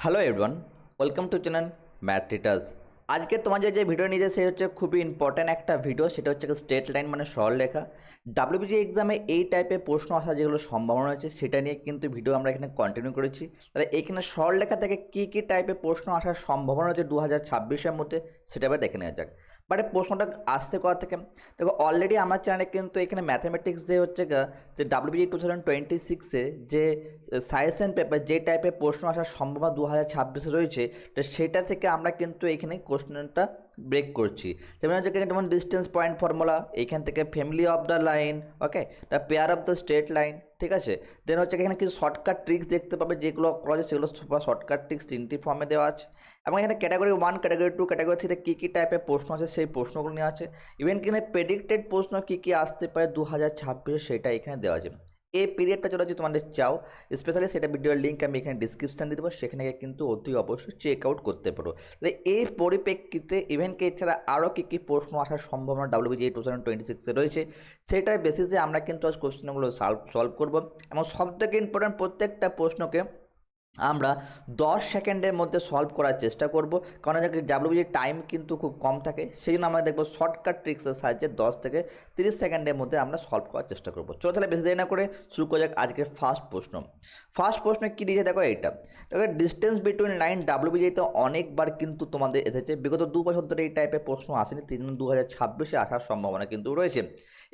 Hello everyone, welcome to channel math টিটার্স। আজকে তোমাদের যে ভিডিও নিয়ে সে হচ্ছে খুবই ইম্পর্ট্যান্ট একটা ভিডিও, সেটা হচ্ছে স্ট্রেট লাইন মানে সরলরেখা। ডাব্লিউবিজি এক্সামে এই টাইপের প্রশ্ন আসার যেগুলো সম্ভাবনা আছে সেটা নিয়ে কিন্তু ভিডিও আমরা এখানে কন্টিনিউ করেছি। তাহলে এইখানে সরলরেখা থেকে কী টাইপের প্রশ্ন আসার সম্ভাবনা আছে 2026-এর মধ্যে সেটা এবার দেখে নেওয়া যাক। বাট এই প্রশ্নটা আসছে কোথা থেকে? দেখো, অলরেডি আমার চ্যানেলে কিন্তু এখানে ম্যাথামেটিক্স যে হচ্ছে যে ডাব্লিউবিজি 2026-এ যে সাজেশন পেপার যে টাইপের প্রশ্ন আসার সম্ভাবনা 2026-এ রয়েছে, তো সেটা থেকে আমরা কিন্তু এখানে কোশ্চেনটা ব্রেক করছি। যেমন হচ্ছে যেমন ডিস্টেন্স পয়েন্ট ফর্মুলা, এইখান থেকে family of the line, okay, the pair of the straight line, ঠিক আছে। দেন হচ্ছে এখানে কিছু শর্টকাট ট্রিক্স দেখতে পাবে, যেগুলো করা যায় সেগুলো শর্টকাট ট্রিক্স 3টি ফর্মে দেওয়া আছে। এবং এখানে ক্যাটাগরি 1, ক্যাটাগরি 2, ক্যাটাগরি 3-তে কী টাইপের প্রশ্ন আছে সেই প্রশ্নগুলো নেওয়া আছে। ইভেন কিনা প্রেডিক্টেড প্রশ্ন কী আসতে পারে 2026-এ সেটা এখানে দেওয়া আছে। এই পিরিয়ডটা যদি তোমাদের চাও স্পেশালি, সেটা ভিডিওর লিঙ্ক আমি এখানে ডিসক্রিপশান দিয়ে দেবো, সেখানে কিন্তু অতি অবশ্যই চেক আউট করতে পারো। তাহলে এই পরিপ্রেক্ষিতে ইভেন্টকে এছাড়া আরও কী প্রশ্ন আসার সম্ভাবনা ডাব্লিউবিজি 2026-এ রয়েছে, সেটার বেসিসে আমরা কিন্তু আজ কোশ্চেনগুলো সলভ করবো। এবং সবথেকে ইম্পর্ট্যান্ট, প্রত্যেকটা প্রশ্নকে আমরা 10 সেকেন্ডের মধ্যে সলভ করার চেষ্টা করব, কারণ ডাব্লিউবিজির টাইম কিন্তু খুব কম থাকে। সেই জন্য আমরা দেখবো শর্টকাট ট্রিক্সের সাহায্যে 10 থেকে 30 সেকেন্ডের মধ্যে আমরা সলভ করার চেষ্টা করব। চলো তাহলে বেশি দেরি না করে শুরু করা যাক আজকের ফার্স্ট প্রশ্ন। ফার্স্ট প্রশ্ন কী দিয়েছে দেখো, এইটা দেখো, ডিস্টেন্স বিটুইন লাইন ডাব্লিউবিজিতে অনেকবার কিন্তু তোমাদের এসেছে, বিগত 2 বছর ধরে এই টাইপের প্রশ্ন আসেনি, 2026-এ আসার সম্ভাবনা কিন্তু রয়েছে।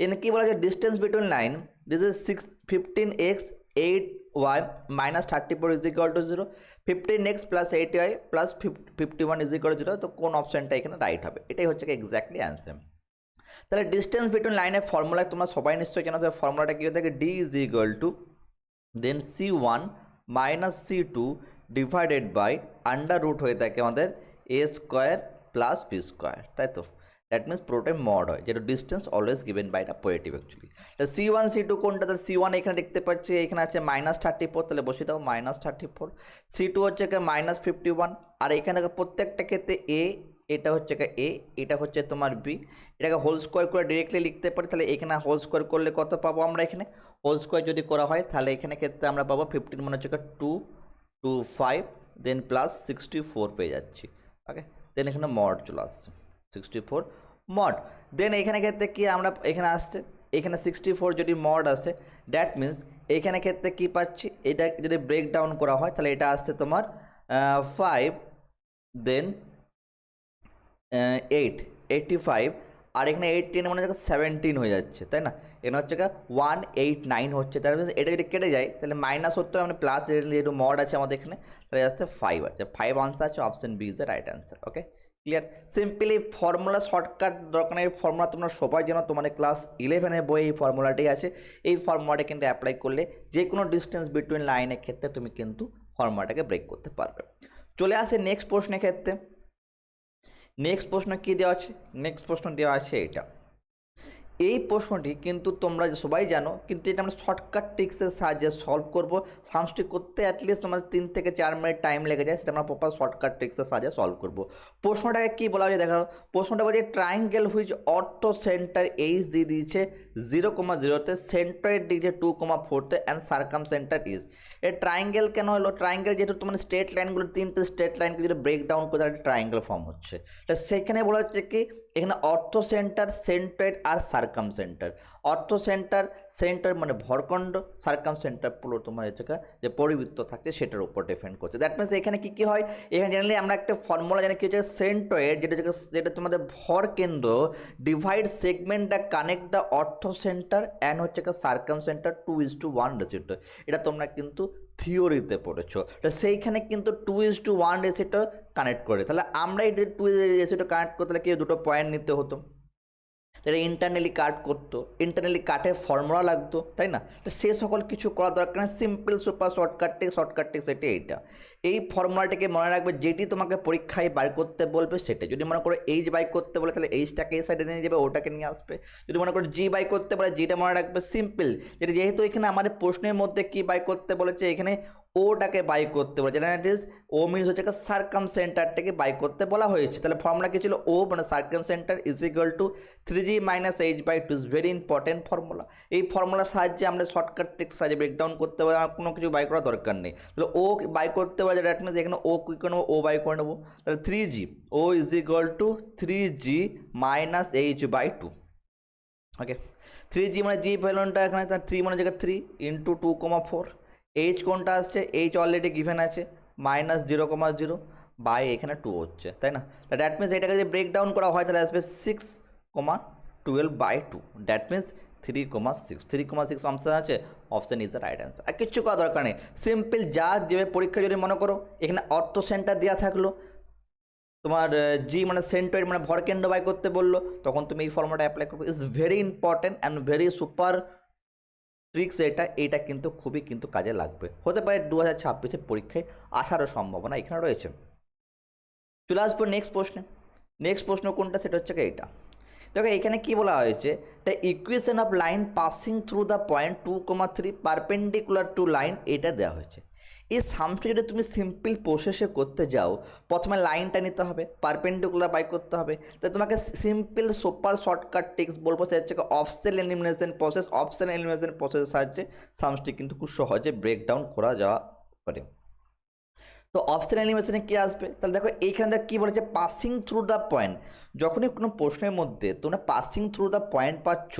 এখানে কী বলা যায়, distance between line this is 15x 8y minus 34 is equal to 0, 15x plus 8y plus 51 is equal to 0। তো কোন অপশনটা এখানে রাইট হবে, এটাই হচ্ছে এক্স্যাক্টলি অ্যান্সার। তাহলে ডিস্টেন্স বিটুইন লাইনের ফর্মুলা তোমরা সবাই নিশ্চয়ই জানো, ফর্মুলাটা কি হয়ে থাকে, d is equal to then c1 minus c2 divided by under root হয়ে থাকে আমাদের a square plus b square, তাই তো। দ্যাট মিনস পুরোটাই মড হয়, যেটা distance always given by the positive actually. তো c1 c2 কোনটা? তো c1 এখানে দেখতে পাচ্ছি, এখানে আছে -34, তাহলে বসে দাও -34। c2 হচ্ছে -51, আর এখানে প্রত্যেকটা ক্ষেত্রে a, এটা হচ্ছে a, এটা হচ্ছে তোমার b, এটাকে হোল স্কোয়ার করে ডিরেক্টলি লিখতে পারি। তাহলে এখানে হোল স্কোয়ার করলে কত পাবো আমরা? এখানে হোল স্কোয়ার যদি করা হয় তাহলে এখানে ক্ষেত্রে আমরা পাবো 15 মানে হচ্ছে 225 দেন প্লাস 64 পেয়ে যাচ্ছি, ওকে। দেন এখানে মড চলে আসছে 64 মড। দেন এখানে ক্ষেত্রে কি আমরা এখানে আসছে, এখানে 64 যদি মড আসে, দ্যাট মিনস এখানে ক্ষেত্রে কি পাচ্ছি, এটা যদি ব্রেক ডাউন করা হয় তাহলে এটা আসছে তোমার 5 দেন 85, আর এখানে 18 মানে 17 হয়ে যাচ্ছে, তাই না। এখানে হচ্ছে 189 হচ্ছে, তার মানে এটা যদি কেটে যায় তাহলে মাইনাস হতে হবে, মানে প্লাস যেহেতু মড আছে আমাদের এখানে, তাহলে আসছে 5 আছে, 5 আনসার আছে, option B is the right answer, okay clear. Simply formula shortcut দরকার নেই, ফর্মুলা তোমরা সবাই জানো, তোমাদের ক্লাস 11-এর বই এই ফর্মুলাটাই আছে। এই ফর্মুলাটা কিন্তু অ্যাপ্লাই করলে যে কোনো ডিস্টেন্স বিটুইন লাইনের ক্ষেত্রে তুমি কিন্তু ফর্মুলাটাকে ব্রেক করতে পারবে। চলে আসে নেক্সট প্রশ্নের ক্ষেত্রে। নেক্সট প্রশ্ন কী দেওয়া আছে? নেক্সট প্রশ্ন দেওয়া আছে এটা। এই প্রশ্নটি কিন্তু তোমরা সবাই জানো, কিন্তু এটা আমরা শর্টকাট ট্রিক্সের সাহায্যে সলভ করবো। সামষ্টি করতে অ্যাটলিস্ট তোমার 3 থেকে 4 মিনিট টাইম লেগে যায়, সেটা আমরা প্রপার শর্টকাট ট্রিক্সের সাহায্যে সলভ করবো। প্রশ্নটাকে কী বলা হয় দেখো, প্রশ্নটা বলছে ট্রায়াঙ্গেল হুইচ অর্থ সেন্টার এইচ দিয়ে দিয়েছে 0,0-তে, সেন্টারের দিয়েছে 2,4-তে অ্যান্ড সার্কাম সেন্টার ইজ। এই ট্রায়াঙ্গেল কেন হলো? ট্রায়াঙ্গেল যেহেতু তোমার স্ট্রেট লাইনগুলো 3টে স্ট্রেট লাইনকে যদি ব্রেক ডাউন করে তাহলে ট্রায়াঙ্গেল ফর্ম হচ্ছে। তো সেখানে বলা হচ্ছে কি, এখানে অর্থ সেন্টার, সেন্ট্রয়েড আর সার্কাম সেন্টার। অর্থ সেন্টার, সেন্টার মানে ভরখণ্ড, সার্কাম সেন্টার পুরো তোমার হচ্ছে যে পরিবৃত্ত থাকছে সেটার উপর ডিপেন্ড করছে। দ্যাট মিনস এখানে কী হয়, এখানে জেনারেলি আমরা একটা ফর্মুলা জানি কি হচ্ছে, সেন্ট্রয়েড যেটা তোমাদের ভর কেন্দ্র divide segment the connect the অর্থ সেন্টার অ্যান্ড হচ্ছে সার্কাম সেন্টার 2:1 রেসিটো। এটা তোমরা কিন্তু থিওরিতে পড়েছো। তো সেইখানে কিন্তু 2:1 রেসিটো কানেক্ট করে, তাহলে আমরা এই 2 রেসিটো কানেক্ট করতে হলে কি দুটো পয়েন্ট নিতে হতো, এটা ইন্টারনালি কাট করতো, ইন্টারনালি কাটের ফর্মুলা লাগতো, তাই না। তো সে সকল কিছু করা দরকার না, সিম্পল সুপার শর্টকাট টেক্স এইটা। এই ফর্মুলাটাকে মনে রাখবে, যেটি তোমাকে পরীক্ষায় বার করতে বলবে সেটা। যদি মনে করো এইচ বাই করতে বলে তাহলে এইচটাকে এই সাইডে নিয়ে যাবে, ওটাকে নিয়ে আসবে। যদি মনে করো জি বাই করতে বলে জিটা মনে রাখবে, সিম্পল। যেটা যেহেতু এখানে আমাদের প্রশ্নের মধ্যে কি বাই করতে বলেছে, এখানে ওটাকে বাই করতে বলে, যেটা ইট ইজ ও মিনস হচ্ছে সার্কাম সেন্টারটাকে বাই করতে বলা হয়েছে। তাহলে ফর্মুলা কি ছিল? ও মানে circum centre is equal to 3g minus h/2 is very important formula. এই ফর্মুলার সাহায্যে আমরা শর্টকাট ট্রিক্স সাহায্যে ব্রেকডাউন করতে পারি, আর কোনো কিছু বাই করার দরকার নেই। তাহলে ও বাই করতে পারে, দ্যাট মিনস এখানে ও কি করে নেবো? ও বাই করে নেবো। তাহলে 3g ও is equal to 3g minus h/2। Okay, 3g মানে জি ভ্যালুটা এখানে 3 মানে জায়গায় 3 ইন্টু 2,4। এইচ কোনটা আসছে? এইচ অলরেডি গিভেন আছে মাইনাস 0,0 বাই এখানে 2 হচ্ছে, তাই না? তা দ্যাট মিনস এটাকে যদি ব্রেক ডাউন করা হয় তাহলে আসবে 6,12/2, দ্যাট মিনস 3,6 অপশান আছে, option is the right answer. আর কিচ্ছু করা দরকার নেই, সিম্পল যা যে পরীক্ষা যদি মনে করো এখানে অর্থ সেন্টার দেওয়া থাকলো, তোমার জি মানে সেন্টয়েড মানে ভরকেন্দ্র বাই করতে বললো, তখন তুমি এই ফর্মুলাটা অ্যাপ্লাই করবে। Is very important and very super tricks. এটা কিন্তু খুবই কিন্তু কাজে লাগবে, হতে পারে 2026 পরীক্ষায় আসারও সম্ভাবনা এখানে রয়েছে। চলে আসবো নেক্সট প্রশ্নে। নেক্সট প্রশ্ন কোনটা? সেটা হচ্ছে এইটা। দেখো এখানে কি বলা হয়েছে, the equation of line passing through the point 2,3 perpendicular to line, এটা দেওয়া হয়েছে। এই সামটা যদি তুমি সিম্পল প্রসেসে করতে যাও, প্রথমে লাইনটা নিতে হবে, পারপেন্ডিকুলার বাই করতে হবে। তাই তোমাকে সিম্পল সুপার শর্টকাট টেক্স বলবো, সেটা হচ্ছে অফসেন এলিমিনেশন প্রসেস। অফসেন এলিমিনেশন প্রসেসের সাহায্যে সামসটি কিন্তু খুব সহজে ব্রেকডাউন করা যাওয়া পারে। তো অপশন এলিমিনেশনে কি আসবে? তাহলে দেখো এইখানটা কি বলেছে, পাসিং থ্রু দ্য পয়েন্ট। যখনই কোনো প্রশ্নের মধ্যে তোমরা পাসিং থ্রু দ্য পয়েন্ট পাচ্ছ,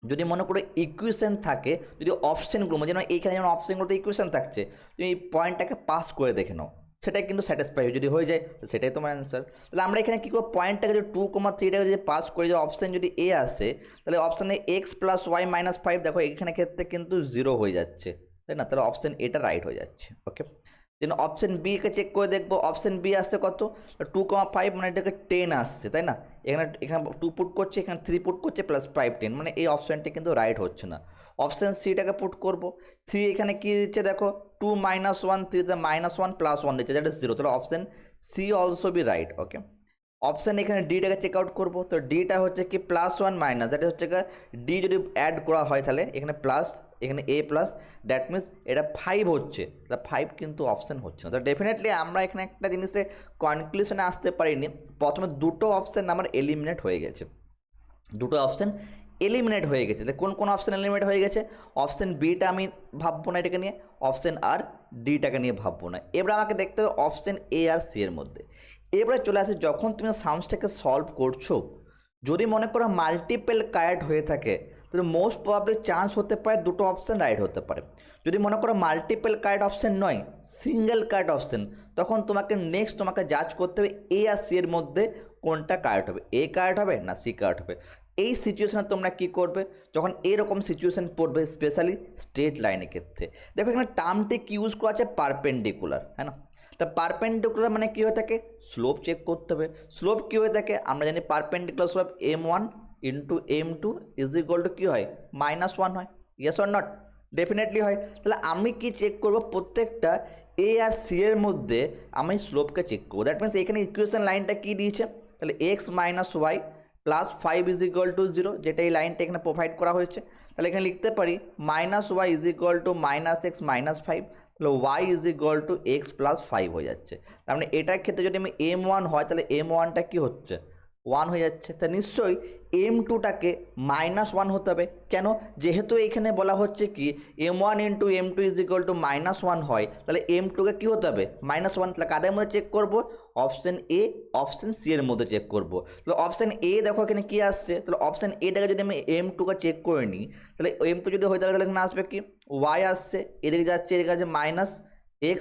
যদি মনে করো ইকুয়েশন থাকে, যদি অপশনগুলো যেমন এইখানে যেমন অপশনগুলোতে ইকুয়েশন থাকছে, তুমি এই পয়েন্টটাকে পাস করে দেখে নাও, সেটাই কিন্তু স্যাটিসফাই যদি হয়ে যায় সেটাই তোমার অ্যান্সার। তাহলে আমরা এখানে কী করবো, পয়েন্টটাকে যদি 2,3টাকে যদি পাস করে যদি অপশান যদি এ আসে, তাহলে অপশানে x+y-5, দেখো এখানে ক্ষেত্রে কিন্তু 0 হয়ে যাচ্ছে, তাই না? তাহলে অপশান এটা রাইট হয়ে যাচ্ছে। ওকে, দেন অপশান বিকে চেক করে দেখবো, অপশান বি আসছে কত? 2,5 মানে এটাকে 10 আসছে, তাই না? এখানে 2 পুট করছে, এখানে 3 পুট করছে, প্লাস 5 10, মানে এই অপশানটি কিন্তু রাইট হচ্ছে না। অপশান সিটাকে পুট করব, সি এখানে কি দিচ্ছে দেখো, 2 - 1 3 -1 + 1 দিচ্ছে, দ্যাট ইজ 0। তাহলে option C also be right. Okay, option এখানে ডিটাকে চেক আউট করবো, তো ডিটা হচ্ছে কি +1 মাইনাস, দ্যাট হচ্ছে ডি যদি অ্যাড করা হয় তাহলে এখানে প্লাস, এখানে এ প্লাস, দ্যাট মিনস এটা 5 হচ্ছে, তা 5 কিন্তু অপশান হচ্ছে না। তো ডেফিনেটলি আমরা এখানে একটা জিনিসে কনক্লুশনে আসতে পারিনি, প্রথমে দুটো অপশান আমার এলিমিনেট হয়ে গেছে, দুটো অপশান এলিমিনেট হয়ে গেছে। কোন কোন অপশান এলিমিনেট হয়ে গেছে? অপশান বিটা আমি ভাববো না এটাকে নিয়ে, অপশান আর ডিটাকে নিয়ে ভাববো না। এবার আমাকে দেখতে হবে অপশান এ আর সি এর মধ্যে। এবারে চলে আসে, যখন তুমি সামসটাকে সলভ করছো, যদি মনে করো মাল্টিপল কারেক্ট হয়ে থাকে, তাহলে মোস্ট প্রবাবলি চান্স হতে পারে দুটো অপশান রাইট হতে পারে। যদি মনে করো মাল্টিপল কারেক্ট অপশান নয়, সিঙ্গেল কারেক্ট অপশান, তখন তোমাকে নেক্সট তোমাকে জাজ করতে হবে এ আর সি এর মধ্যে কোনটা কারেক্ট হবে, এ কারেক্ট হবে না সি কারেক্ট হবে। এই সিচুয়েশনে তোমরা কি করবে, যখন এরকম সিচুয়েশন পড়বে, স্পেশালি স্ট্রেট লাইনের ক্ষেত্রে? দেখো এখানে টার্মটি কি ইউজ করা আছে, পারপেন্ডিকুলার, হ্যাঁ না? তা পারপেন্ডিকুলার মানে কী হয়ে থাকে, স্লোপ চেক করতে হবে। স্লোপ কী হয়ে থাকে, আমরা জানি perpendicular slope m1 into m2 is equal to কী হয়, -1 হয়। Yes or not? ডেফিনেটলি হয়। তাহলে আমি কি চেক করব, প্রত্যেকটা এ আর সি এর মধ্যে আমি স্লোপকে চেক করবো। দ্যাট মিনস এখানে ইকুয়েশন লাইনটা কী দিয়েছে, তাহলে x - y + 5 is equal to 0, যেটা এই লাইনটা এখানে প্রোভাইড করা হয়েছে। তাহলে এখানে লিখতে পারি -y is equal two -x - 5, তাহলে y is equal two x + 5 হয়ে যাচ্ছে। তার মানে এটার ক্ষেত্রে যদি আমি m1 হয়, তাহলে m1টা কি হচ্ছে, 1 হয়ে যাচ্ছে। তা নিশ্চয়ই m2টাকে -1 হতে হবে। কেন? যেহেতু এখানে বলা হচ্ছে কি m1 into m2 is equal two -1 হয়, তাহলে m2কে কী হতে হবে, -1। তাহলে কাদের মধ্যে চেক করব, অপশান এ অপশান সি এর মধ্যে চেক করব। তাহলে অপশান এ দেখো এখানে কী আসছে, তাহলে অপশান এটাকে যদি আমি m2কে চেক করে নিই, তাহলে m2 যদি হয়ে থাকে তাহলে এখানে আসবে কি y আসছে, এদিকে যাচ্ছে, এদিকে আছে -x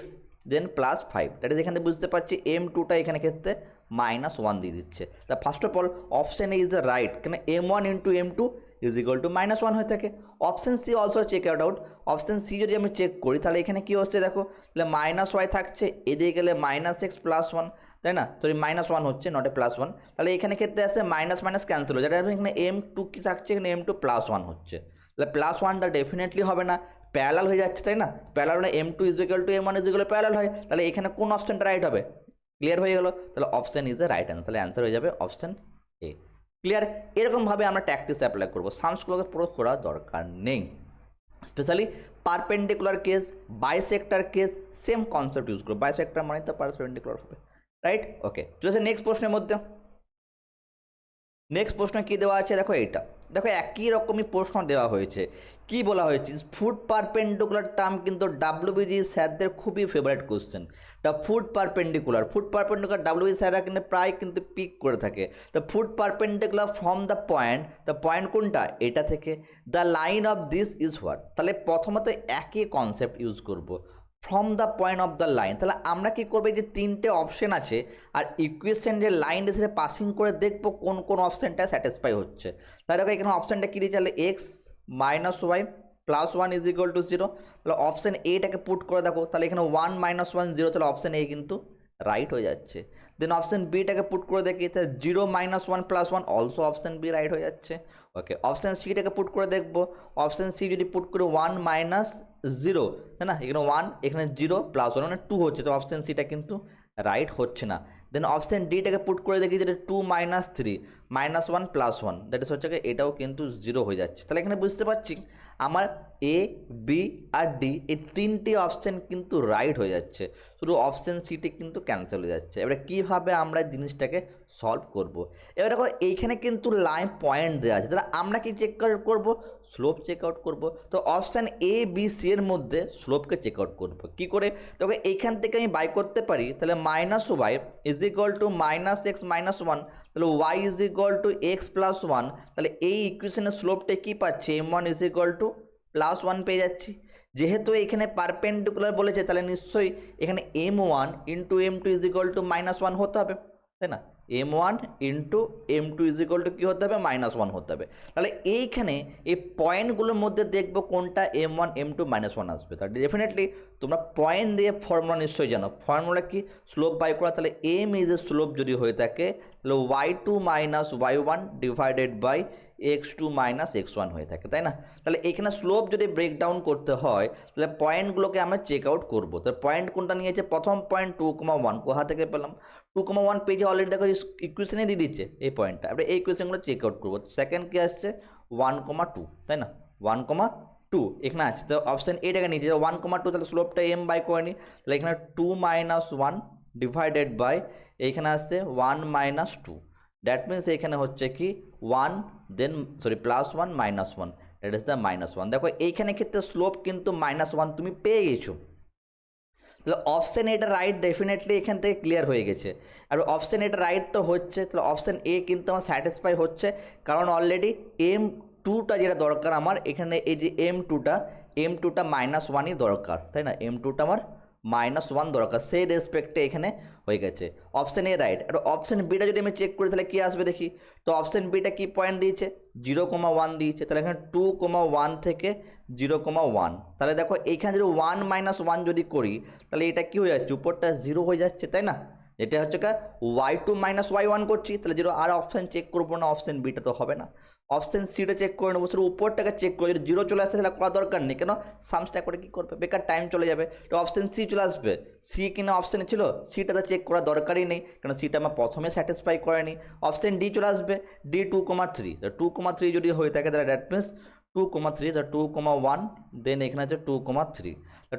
দেন +5, দ্যাট ইজ এখানে বুঝতে পারছি m2টা এখানে ক্ষেত্রে -1 দিয়ে দিচ্ছে। তা first of all option A is the right, কেন m1 into m2 is equal two -1 হয়ে থাকে। Option C also check out. Option C যদি আমি চেক করি, তাহলে এখানে কী হচ্ছে দেখো, তাহলে -y থাকছে, এদিকে গেলে -x + 1, তাই না? সরি -1 হচ্ছে, নট এ +1। তাহলে এখানে ক্ষেত্রে আসছে মাইনাস মাইনাস ক্যান্সেল হয়ে যায়, এখানে m2 কি থাকছে, এখানে m2 +1 হচ্ছে। তাহলে +1টা ডেফিনেটলি হবে না, প্যারালাল হয়ে যাচ্ছে, তাই না? প্যারালাল মানে m2 is equal two m1 is equal two parallel হয়, তাহলে এখানে কোন অপশানটা রাইট হবে, ক্লিয়ার হয়ে গেল। তাহলে option is the right answer, তাহলে অ্যান্সার হয়ে যাবে অপশান এ। ক্লিয়ার? এরকমভাবে আমরা ট্যাকটিক্স অ্যাপ্লাই করবো, সামসগুলোকে পুরো করার দরকার নেই। Specially perpendicular case, bisector case, same concept use করবো। বাইসেক্টর মানে তো পারপেন্ডিকুলার হবে, রাইট? ওকে, চলেছে নেক্সট প্রশ্নের মধ্যে। নেক্সট প্রশ্ন কী দেওয়া আছে দেখো, এইটা দেখো একই রকমই প্রশ্ন দেওয়া হয়েছে। কি বলা হয়েছে, ফুড পারপেন্ডিকুলার টার্ম কিন্তু ডাব্লিউবিজি স্যারদের খুবই ফেভারিট কোশ্চেন। তা ফুড পারপেন্ডিকুলার ডাব্লিউবিজি স্যাররা কিন্তু প্রায় কিন্তু পিক করে থাকে। The food perpendicular from the point কোনটা, এটা থেকে the line of this is what. তাহলে প্রথমত একই কনসেপ্ট ইউজ করব, from the point of the line. তাহলে আমরা কী করবো, যে তিনটে অপশন আছে আর ইকুয়েশন যে লাইন দিয়ে পাসিং করে দেখবো কোন কোন অপশানটা স্যাটিসফাই হচ্ছে। তাহলে দেখো এখানে অপশানটা কী দিয়েছে, তাহলে X minus Y plus one is equal to zero. তাহলে অপশান এটাকে পুট করে দেখো, তাহলে এখানে 1 - 1 0, তাহলে অপশান এ কিন্তু রাইট হয়ে যাচ্ছে। দেন অপশান বিটাকে পুট করে দেখি, তাহলে 0 - 1 + 1, অলসো অপশান বি রাইট হয়ে যাচ্ছে। ওকে, অপশান সিটাকে পুট করে দেখবো, অপশান সি যদি পুট করে 1 - 0, তাই না, এখানে 1 এখানে 0 + 1 মানে 2 হচ্ছে, তো অপশান সিটা কিন্তু রাইট হচ্ছে না। দেন অপশান ডিটাকে পুট করে দেখি, যেটা 2 - 3 -1 + 1, দ্যাট ইস হচ্ছে এটাও কিন্তু 0 হয়ে যাচ্ছে। তাহলে এখানে বুঝতে পারছি আমার এ, বি আর ডি এই তিনটি অপশান কিন্তু রাইট হয়ে যাচ্ছে, শুধু অপশান সিটি কিন্তু ক্যান্সেল হয়ে যাচ্ছে। এবারে কীভাবে আমরা জিনিসটাকে সলভ করব, এবার দেখো এইখানে কিন্তু লাইন পয়েন্ট দেওয়া আছে, তাহলে আমরা কি চেক আউট করবো, স্লোপ চেক আউট করবো। তো অপশান এ বি সি এর মধ্যে স্লোপকে চেক আউট করবো কী করে, তবে এইখান থেকে আমি বাই করতে পারি, তাহলে -y is equal two -x - 1, তাহলে y is equal two x + 1, তাহলে এই ইকুয়েশনের স্লোপটা কী পাচ্ছি, m1 ইজ ইকুয়াল টু +1 পেয়ে যাচ্ছি। যেহেতু এখানে পারপেন্ডিকুলার বলেছে, তাহলে নিশ্চয়ই এখানে m1 × m2 is equal two -1 হতে হবে, তাই না। m1 × m2 is equal to কী হতে হবে, -1 হতে হবে। তাহলে এইখানে এই পয়েন্টগুলোর মধ্যে দেখবো কোনটা m1 m2 -1 আসবে। তাহলে ডেফিনেটলি তোমরা পয়েন্ট দিয়ে ফর্মুলা নিশ্চয়ই জানো, ফর্মুলা কি, স্লোপ বাই করা। তাহলে m ইজ এ স্লোপ যদি হয়ে থাকে, তাহলে y2 - y1 divided by x2 - x1 হয়ে থাকে, তাই না। তাহলে এখানে স্লোপ যদি ব্রেকডাউন করতে হয়, তাহলে পয়েন্টগুলোকে আমরা চেক আউট করবো। তাহলে পয়েন্ট কোনটা নিয়েছে, প্রথম পয়েন্ট 2,1 কোথা থেকে পেলাম, 2,1 পেজে অলরেডি দেখো ইকুয়েশনে দিয়ে দিচ্ছে এই পয়েন্টটা। আমরা এই ইকুয়েশনগুলো চেক আউট করবো। সেকেন্ড কি আসছে 1,2, তাই না, 1,2 এখানে আসছে। তো অপশান এটাকে নিয়েছে 1,2, তাহলে স্লোপটা m বাই করে নিই, তাহলে এখানে 2 - 1 ডিভাইডেড বাই এইখানে আসছে 1 - 2, দ্যাট মিনস এখানে হচ্ছে কি 1 দেন +1 - 1, দ্যাট ইজ দ্য -1। দেখো এইখানে ক্ষেত্রে স্লোপ কিন্তু -1 তুমি পেয়ে গেছো, তাহলে অপশান এটা রাইট ডেফিনেটলি এখান থেকে ক্লিয়ার হয়ে গেছে। আর অপশান এটা রাইট তো হচ্ছে, তাহলে অপশান এ কিন্তু আমার স্যাটিসফাই হচ্ছে, কারণ অলরেডি m2টা যেটা দরকার আমার এখানে, এই যে m2টা -1ই দরকার, তাই না, m2টা আমার -1 দরকার, সেই রেসপেক্টে এখানে হয়ে গেছে। অপশান এ রাইট। আর অপশান বিটা যদি আমি চেক করি, তাহলে কী আসবে দেখি, তো অপশান বিটা কী পয়েন্ট দিয়েছে, 0,1 দিয়েছে, তাহলে এখানে 2,1 থেকে 0,1, তাহলে দেখো এইখানে যদি 1 - 1 যদি করি, তাহলে এটা কী হয়ে যাচ্ছে, উপরটা 0 হয়ে যাচ্ছে, তাই না। এটা হচ্ছে y2 - y1 করছি, তাহলে 0, আর অপশান চেক করবো না, অপশান বিটা তো হবে না। অপশান সিটা চেক করে নেবো, শুধু উপরটাকে চেক করে, যদি 0 চলে আসে তাহলে করা দরকার নেই, কেন সামসটা করে কী করবে, বেকার টাইম চলে যাবে। তো অপশান সি চলে আসবে, সি কিনা অপশানে ছিল, সিটা তো চেক করার দরকারই নেই, কারণ সিটা আমার প্রথমে স্যাটিসফাই করেনি। অপশান ডি চলে আসবে, ডি 2,3, 2,3 যদি হয়ে থাকে, তাহলে দ্যাট মিনস 2,3, 2,1 দেন এখানে আছে 2,3,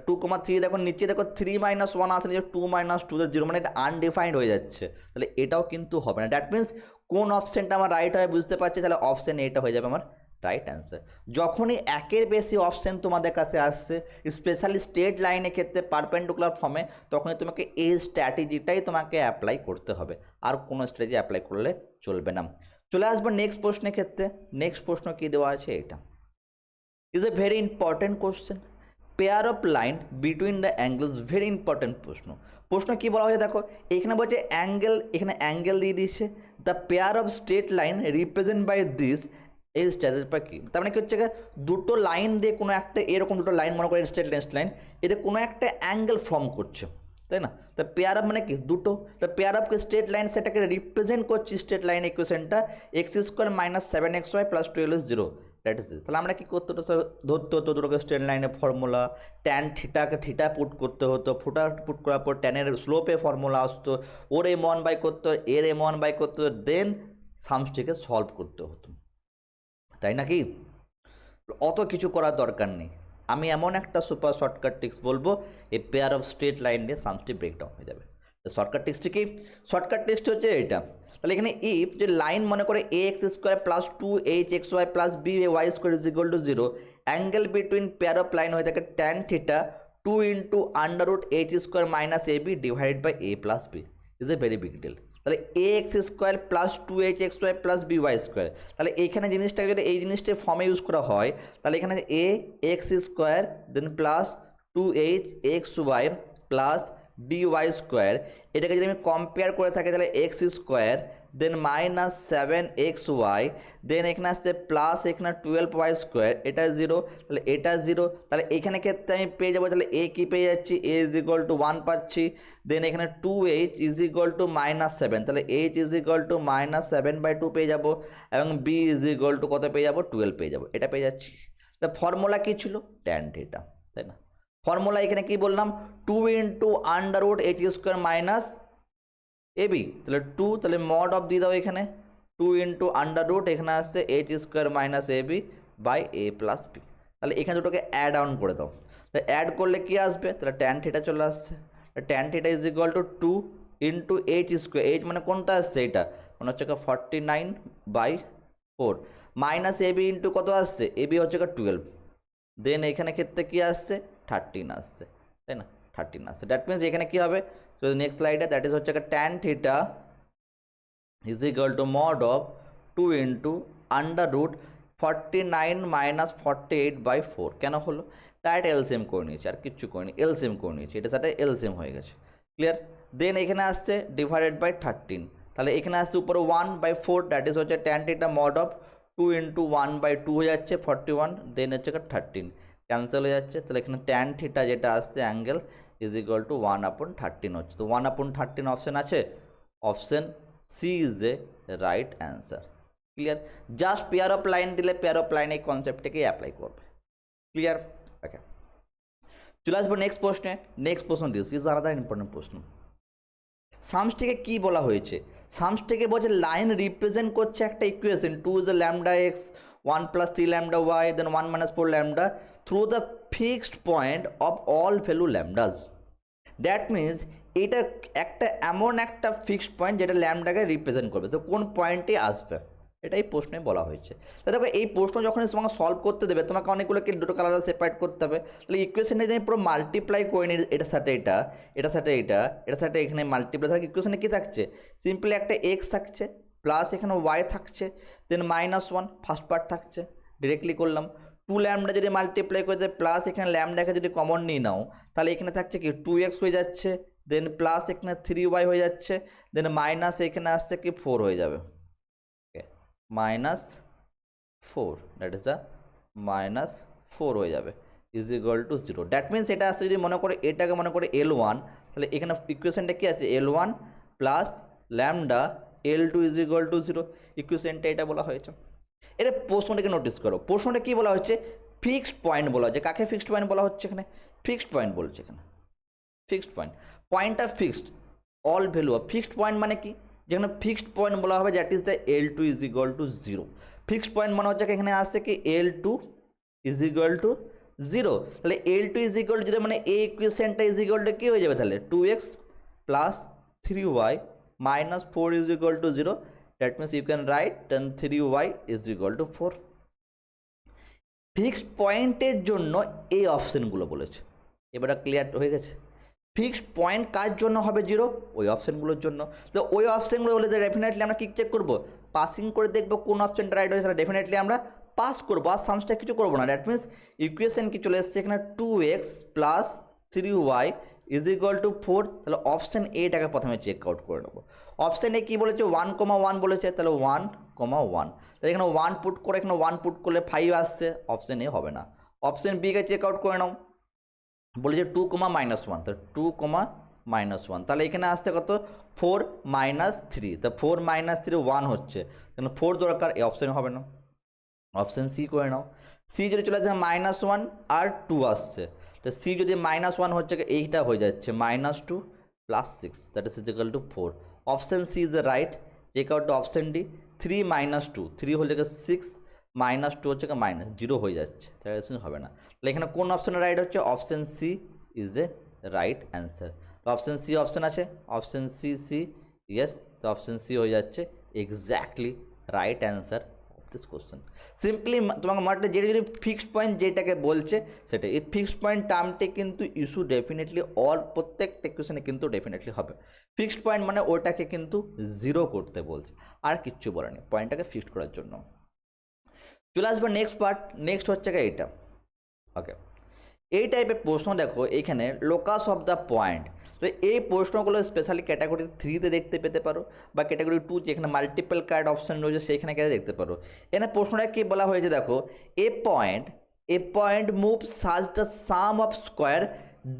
2,3 দেখো নিচে দেখো 3 - 1 আসলে 2 - 2 0, মানে এটা আনডিফাইন্ড হয়ে যাচ্ছে, তাহলে এটাও কিন্তু হবে না। দ্যাট মিনস কোন অপশানটা আমার রাইট হয় বুঝতে পারছি, তাহলে অপশান এটা হয়ে যাবে আমার রাইট অ্যান্সার। যখনই একের বেশি অপশান তোমাদের কাছে আসছে, স্পেশালি স্ট্রেট লাইনের ক্ষেত্রে পারপেন্ডিকুলার ফর্মে, তখনই তোমাকে এই স্ট্র্যাটেজিটাই তোমাকে অ্যাপ্লাই করতে হবে, আর কোনো স্ট্র্যাটেজি অ্যাপ্লাই করলে চলবে না। চলে আসবো নেক্সট প্রশ্নের ক্ষেত্রে। নেক্সট প্রশ্ন কী দেওয়া আছে, এটা is a very important question, pair of line between the angles, very important প্রশ্ন কী বলা হয়েছে দেখো, এখানে বলছে অ্যাঙ্গেল, এখানে অ্যাঙ্গেল দিয়ে দিচ্ছে, the pair of straight line represent by this, এই স্ট্যাটাসটা কি, তার মানে কি হচ্ছে দুটো লাইন দিয়ে কোনো একটা, এরকম দুটো লাইন মনে করে স্ট্রেট লাইন, এটা কোনো একটা অ্যাঙ্গেল ফর্ম করছে, তাই না। তা পেয়ার অফ মানে কি দুটো, তা পেয়ার অফ স্ট্রেট লাইন সেটাকে রিপ্রেজেন্ট করছি স্ট্রেট লাইন ইকুয়েশনটা, x² - 7xy + 12 0, দ্যাট ইজ। তাহলে আমরা কী করতে হতো, ধরতে হতো দুটোকে স্ট্রেট লাইনের ফর্মুলা, ট্যান থিটাকে থিটা পুট করতে হতো, ফুটা পুট করার পর ট্যানের স্লোপে ফর্মুলা আসতো, ওর m1 বাই করতে হতো, এর m1 বাই করতে হতো, দেন সামসটিকে সলভ করতে হতো, তাই নাকি। অত কিছু করার দরকার নেই, আমি এমন একটা সুপার শর্টকাট ট্রিক্স বলবো, এই পেয়ার অফ স্ট্রেট লাইন দিয়ে সামসটি ব্রেকডাউন হয়ে যাবে। তো শর্টকাট ট্রিক্সটি কি? শর্টকাট ট্রিক্সটি হচ্ছে এটা। তাহলে এখানে ইফ যে লাইন মনে করে a x square plus 2hxy plus b y square is equal to 0, angle between pair of line হয়ে থাকে tan theta 2 into under root h square minus A b divided by A plus b is a very big deal. তাহলে a x square plus 2hxy plus b y square, তাহলে এইখানে জিনিসটাকে যদি এই জিনিসটার ফর্মে ইউজ করা হয়, তাহলে এখানে a x square then plus 2hxy plus dy square, এটাকে যদি আমি কম্পেয়ার করে থাকি তাহলে x square then minus 7xy then এখানে আসছে প্লাস এখানে 12y স্কোয়ার, এটা 0, তাহলে এটা 0, তাহলে এখানে ক্ষেত্রে আমি পেয়ে যাবো তাহলে এ কি পেয়ে যাচ্ছি, এ ইজ ইকুয়াল টু 1 পাচ্ছি, দেন এখানে 2h ইজ ইকুয়াল টু -7, তাহলে h ইজ ইকুয়াল টু -7/2 পেয়ে যাবো, এবং b ইজ ইকুয়াল টু কত পেয়ে যাবো, 12 পেয়ে যাবো, এটা পেয়ে যাচ্ছি। তা ফর্মুলা কী ছিল, ট্যান থিটা, তাই না? ফর্মুলা এখানে কি বললাম, 2 into under root h square minus এ বি, তাহলে 2, তাহলে মড অফ দিয়ে দাও এখানে 2 ইন্টু আন্ডার রুট এখানে আসছে H square minus A B by A plus B, তাহলে এখানে দুটোকে অ্যাড অন করে দাও, তাহলে অ্যাড করলে কি আসবে, তাহলে ট্যান থিটা চলে আসছে, tan theta is equal two 2 into H square, H মানে কোনটা আসছে, এটা মানে হচ্ছে 49/4 মাইনাস এ বি ইন্টু কত আসছে, এ বি হচ্ছে 12, দেন এখানে ক্ষেত্রে কি আসছে 13 আসছে, তাই না? 13 আসছে, দ্যাট মিনস এখানে কি হবে, সো নেক্সট স্লাইডে দ্যাট ইজ হচ্ছে tan theta is equal to mod of 2 into under root 49 মাইনাস 48/4, কেন হলো, ডাইরেক্ট এলসিএম করে নিয়েছি, আর কিচ্ছু করিনি, এলসিএম করে নিয়েছি, এটার সাথে এলসিএম হয়ে গেছে, ক্লিয়ার। দেন এখানে আসছে ডিভাইডেড বাই 13, তাহলে এখানে আসছে উপরে 1/4, দ্যাট ইজ হচ্ছে tan theta mod of 2 into 1/2 হয়ে যাচ্ছে 41, দেন হচ্ছে 13 ক্যান্সেল হয়ে যাচ্ছে, তাহলে এখানে ট্যান থিটা যেটা আসছে অ্যাঙ্গেল ইজ ইকুয়াল টু 1/13 হচ্ছে, তো 1/13 অপশন আছে, option C is a right answer, clear. Just pair of line দিলে পেয়ার অফ লাইন এই কনসেপ্টটাকেই অ্যাপ্লাই করবে, ক্লিয়ার। ওকে, চলে আসবো নেক্সট প্রশ্নে। নেক্সট প্রশ্ন দিস ইজ আলাদা ইম্পর্টেন্ট প্রশ্ন। সামসটিকে কি বলা হয়েছে, সামসটিকে বলছে লাইন রিপ্রেজেন্ট করছে একটা equation 2 is lambda x 1 + 3 lambda y then 1 - 4 lambda through the fixed point of all value lambdas. That means এটা একটা এমন একটা ফিক্সড পয়েন্ট যেটা ল্যামডাকে রিপ্রেজেন্ট করবে, তো কোন পয়েন্টে আসবে এটাই প্রশ্নে বলা হয়েছে। তো দেখো এই প্রশ্ন যখন তোমাকে সলভ করতে দেবে তোমাকে অনেকগুলোকে দুটো কালার সেপারেট করতে হবে, তাহলে ইকুয়েশনটা যদি পুরো মাল্টিপ্লাই করে নিই এটার সাথে এটা, এটার সাথে এটা, এটার সাথে এখানে মাল্টিপ্লাই থাকে, ইকুয়েশনে কী থাকছে, সিম্পলি একটা এক্স থাকছে প্লাস এখানে ওয়াই থাকছে দেন -1 ফার্স্ট পার্ট থাকছে, ডিরেক্টলি করলাম। 2 ল্যামডা যদি মাল্টিপ্লাই করে যায় প্লাস এখানে ল্যামডাকে যদি কমন নিয়ে নাও তাহলে এখানে থাকছে কি 2x হয়ে যাচ্ছে, দেন প্লাস এখানে 3y হয়ে যাচ্ছে, দেন মাইনাস এখানে আসছে কি 4 হয়ে যাবে, -4, দ্যাট ইজ -4 হয়ে যাবে is equal to 0। That means এটা আসছে যদি মনে করে এটাকে মনে করে L1, তাহলে এখানে ইকুয়েশনটা কি আছে L1 plus lambda L2 is equal to 0, ইকুয়েশনটা এটা বলা হয়েছে। এর প্রশ্নটাকে নোটিস করো, প্রশ্নটা কি বলা হচ্ছে, ফিক্সড পয়েন্ট বলা হচ্ছে, কাকে ফিক্সড পয়েন্ট বলা হচ্ছে, এখানে ফিক্সড পয়েন্ট বলছে, এখানে fixed point, point of fixed all value of fixed point মানে কি, যেখানে ফিক্সড পয়েন্ট বলা হবে that is the L2 is equal to 0। Fixed point মানে হচ্ছে এখানে আসছে কি L2 ইজ ইকুয়াল টু 0, তাহলে L2 ইজ ইকুয়াল টু 0 মানে এই ইকুয়েশনটা ইজ ইকুয়াল টু কী হয়ে যাবে, তাহলে 2x plus 3y minus 4 is equal to 0, that means you can write then 3y is equal to 4। Fixed পয়েন্টের জন্য এই অপশানগুলো বলেছে, এবার ক্লিয়ার হয়ে গেছে। ফিক্সড পয়েন্ট কার জন্য হবে 0, ওই অপশানগুলোর জন্য, তো ওই অপশানগুলো হলে ডেফিনেটলি আমরা কী চেক করবো, পাসিং করে দেখবো কোন অপশানটা রাইট হয়েছে, তাহলে ডেফিনেটলি আমরা পাস করবো, আর সামসটা কিছু করবো না। দ্যাট মিনস ইকুয়েশন কি চলে এসছে এখানে 2x plus 3y is equal to 4, তাহলে অপশান এটাকে প্রথমে চেক আউট করে নেবো। অপশান এ কী বলেছে 1,1 বলেছে, তাহলে 1,1, তাহলে এখানে 1 পুট করে এখানে 1 পুট করলে 5 আসছে, অপশান এ হবে না। অপশান বিকে চেক আউট করে নাও, বলেছে 2,-1, তাহলে 2,-1, তাহলে এখানে আসছে কত 4 - 3, তা 4 - 3 1 হচ্ছে, কেন 4 দরকার, এই অপশান হবে না, অপশান সি করে নাও। সি যদি চলে আসছে -1 আর 2 আসছে, তো সি যদি -1 হচ্ছে এইটা হয়ে যাচ্ছে -2 + 6, that is equal to 4, option C is the right, check out option D. 3 - 2, 3 হলে 6 -2 হচ্ছে -0 হয়ে যাচ্ছে, তাহলে হবে না। তাহলে এখানে কোন অপশানের রাইট হচ্ছে? Option C is a right answer. তো অপশান সি অপশান আছে, অপশান সি ইয়েস, তো অপশান সি হয়ে যাচ্ছে exactly right answer of this question. Simply তোমাকে মাঠে যেটা যদি ফিক্সড পয়েন্ট যেটাকে বলছে সেটা, এই ফিক্সড পয়েন্ট টার্মটি কিন্তু ইস্যু ডেফিনেটলি অল প্রত্যেকটা কোশ্চেনে কিন্তু ডেফিনেটলি হবে। ফিক্সড পয়েন্ট মানে ওটাকে কিন্তু 0 করতে বলছে, আর কিচ্ছু বলেনি, পয়েন্টটাকে ফিক্সড করার জন্য। চলে আসবে নেক্সট পার্ট, নেক্সট হচ্ছে এইটা। ওকে, এই টাইপের প্রশ্ন দেখো এখানে লোকাস অফ দ্য পয়েন্ট। তো এই প্রশ্নগুলো স্পেশালি ক্যাটাগরি 3-তে দেখতে পেতে পারো, বা ক্যাটাগরি 2 যেখানে মাল্টিপল কার্ড অপশান রয়েছে সেইখানে গেলে দেখতে পারো। এখানে প্রশ্নটা কি বলা হয়েছে দেখো, a point move such the sum of square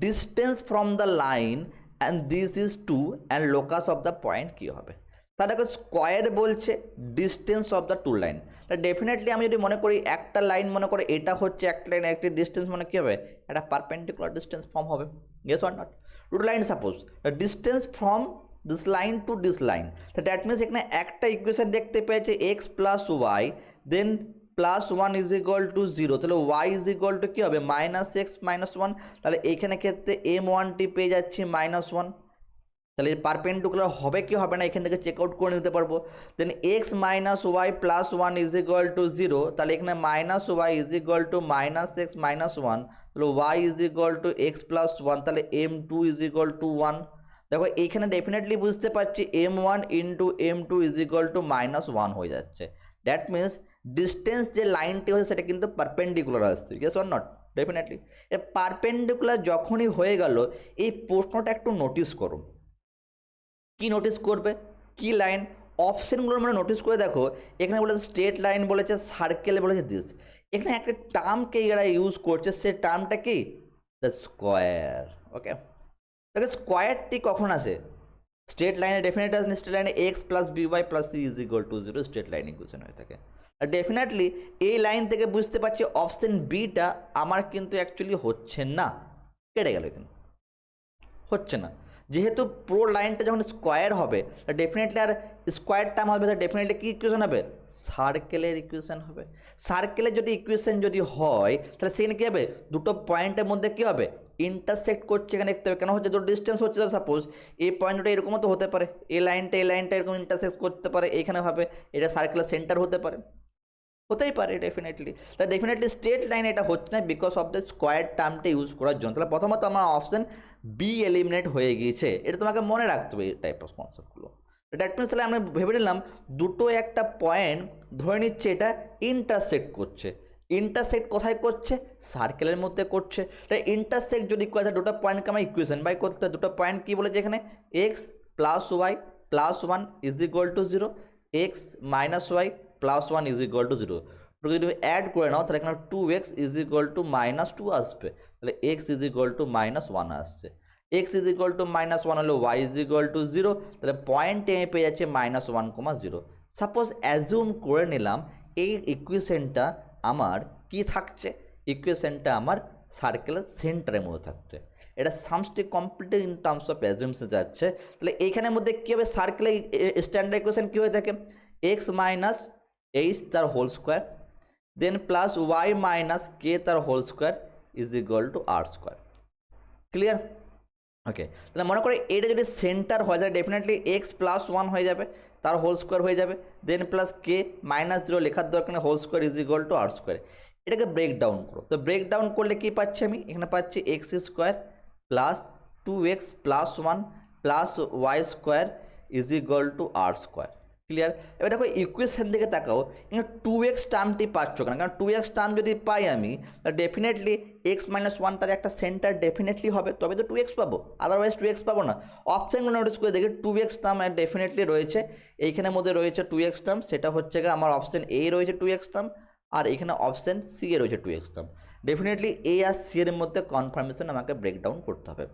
distance from the line and this is 2 and locus of the point কী হবে? তাহলে দেখো স্কোয়ার বলছে, distance of the two line, তাহলে ডেফিনেটলি আমি যদি মনে করি একটা লাইন মনে করি এটা হচ্ছে একটা লাইন, একটি ডিস্টেন্স মানে কী হবে? একটা পারপেন্ডিকুলার ডিস্টেন্স ফর্ম হবে, yes or not? Two line suppose distance from this line to this line, তো দ্যাট মিনস এখানে একটা ইকুয়েশন দেখতে পেয়েছে X plus Y then +1 is equal to 0, তাহলে ওয়াই ইজ ইকুয়াল টু কী হবে? -x -1, তাহলে এইখানে ক্ষেত্রে m1টি পেয়ে যাচ্ছি -1, তাহলে পারপেন্ডিকুলার হবে কি হবে না এখান থেকে চেক আউট করে নিতে পারবো। দেন x - y + 1 is equal to 0, তাহলে এখানে -y is equal two -x -1, তাহলে y is equal two x + 1, তাহলে m2 ইজ ইকুয়াল টু 1। দেখো এইখানে ডেফিনেটলি বুঝতে পারছি m1 into m2 is equal two -1 হয়ে যাচ্ছে, দ্যাট মিনস ডিস্টেন্স যে লাইনটি হচ্ছে সেটা কিন্তু পারপেন্ডিকুলার আসছে, yes or not? Definitely perpendicular যখনই হয়ে গেল এই প্রশ্নটা একটু নোটিস করো। কি নোটিস করবে? কি লাইন? অপশানগুলোর মানে নোটিস করে দেখো, এখানে বলেছে স্ট্রেট লাইন বলেছে, সার্কেল বলেছে দিস, এখানে একটা টার্মকে এরা ইউজ করছে, সে টার্মটা কি? The square. ওকে, দেখো স্কোয়ারটি কখন আসে? স্ট্রেট লাইনে ডেফিনেট আসে, স্ট্রেট লাইনে X plus B Y plus C is equal to 0 straight line equation হয়ে থাকে। আর ডেফিনেটলি এই লাইন থেকে বুঝতে পারছি অপশান বিটা আমার কিন্তু অ্যাকচুয়ালি হচ্ছে না, কেটে গেল, এখানে হচ্ছে না, যেহেতু পুরো লাইনটা যখন স্কোয়ার হবে ডেফিনেটলি আর স্কোয়ার টার্ম হবে, ডেফিনেটলি কী ইকুয়েশন হবে? সার্কেলের ইকুয়েশন হবে। সার্কেলের যদি ইকুয়েশন যদি হয় তাহলে সেখানে কী হবে? দুটো পয়েন্টের মধ্যে কী হবে? ইন্টারসেক্ট করছে, এখানে দেখতে হবে কেন হচ্ছে, দুটো ডিস্টেন্স হচ্ছে, সাপোজ এই পয়েন্টটা এরকমও তো হতে পারে, এই লাইনটা এরকম ইন্টারসেক্ট করতে পারে, এইখানে ভাবে এটা সার্কেলের সেন্টার হতে পারে, হতেই পারে ডেফিনেটলি। তাই ডেফিনেটলি স্ট্রেট লাইন এটা হচ্ছে না বিকজ অফ দ্য স্কোয়ার টার্মটা ইউজ করার জন্য। তাহলে প্রথমত আমার অপশান বি এলিমিনেট হয়ে গিয়েছে, এটা তোমাকে মনে রাখতে হবে এই টাইপ অফ কনসেপ্টগুলো। দ্যাট মিনস তাহলে আমরা ভেবে নিলাম দুটো একটা পয়েন্ট ধরে নিচ্ছে এটা ইন্টারসেক্ট করছে, ইন্টারসেক্ট কোথায় করছে? সার্কেলের মধ্যে করছে। তাই ইন্টারসেক্ট যদি করে দুটো পয়েন্টকে আমরা ইকুয়েশন বাই করতে, দুটো পয়েন্ট কী বলেছে এখানে? X plus Y plus 1 is equal to 0, X minus Y plus 1 is equal to 0, যদি তুমি অ্যাড করে নাও তাহলে এখানে 2x ইজ ইকুয়াল টু -2 আসবে, তাহলে x ইজ ইকুয়াল টু -1 আসছে, x ইজ ইকুয়াল টু -1 হলে y ইজ ইকুয়াল টু 0, তাহলে পয়েন্টে পেয়ে যাচ্ছে -1,0। সাপোজ অ্যাজুম করে নিলাম এই ইকুয়েশনটা আমার কি থাকছে? ইকুয়েশনটা আমার সার্কেলের সেন্টারের মধ্যে থাকছে, এটা সামসটি কমপ্লিট ইন টার্মস অফ অ্যাজুমসে যাচ্ছে। তাহলে এইখানের মধ্যে কী হবে? সার্কেলের স্ট্যান্ডার্ড ইকুয়েশন কী হয়ে থাকে? x মাইনাস এইচ তার whole square then plus y minus k তার whole square is equal to R square. Clear? Okay, তাহলে মনে করে এটা যদি সেন্টার হয় তাহলে ডেফিনেটলি এক্স প্লাস 1 হয়ে যাবে, তার হোল স্কোয়ার হয়ে যাবে, দেন প্লাস কে -0 লেখার দরকার নেই, whole square is equal to R square. এটাকে ব্রেক ডাউন করো, তো ব্রেক ডাউন করলে কী পাচ্ছি আমি? এখানে পাচ্ছি X square plus 2x plus 1 plus Y square is equal to R square. Clear? এবার দেখো ইকুয়েশন দিকে তাকাও, এখানে 2x টার্মটি পাচ্ছ কেন? কারণ 2x টার্ম যদি পাই আমি ডেফিনেটলি x - 1 তার একটা সেন্টার ডেফিনেটলি হবে, তবে তো 2x পাবো, আদারওয়াইজ 2x পাবো না। অপশানগুলো নোটিস করে দেখি 2x টার্ম ডেফিনেটলি রয়েছে, এইখানের মধ্যে রয়েছে 2x টার্ম, সেটা হচ্ছে আমার অপশান এ রয়েছে 2x টার্ম, আর এখানে অপশান সি এ রয়েছে 2x টার্ম। ডেফিনেটলি এ আর সি এর মধ্যে কনফার্মেশন আমাকে ব্রেকডাউন করতে হবে।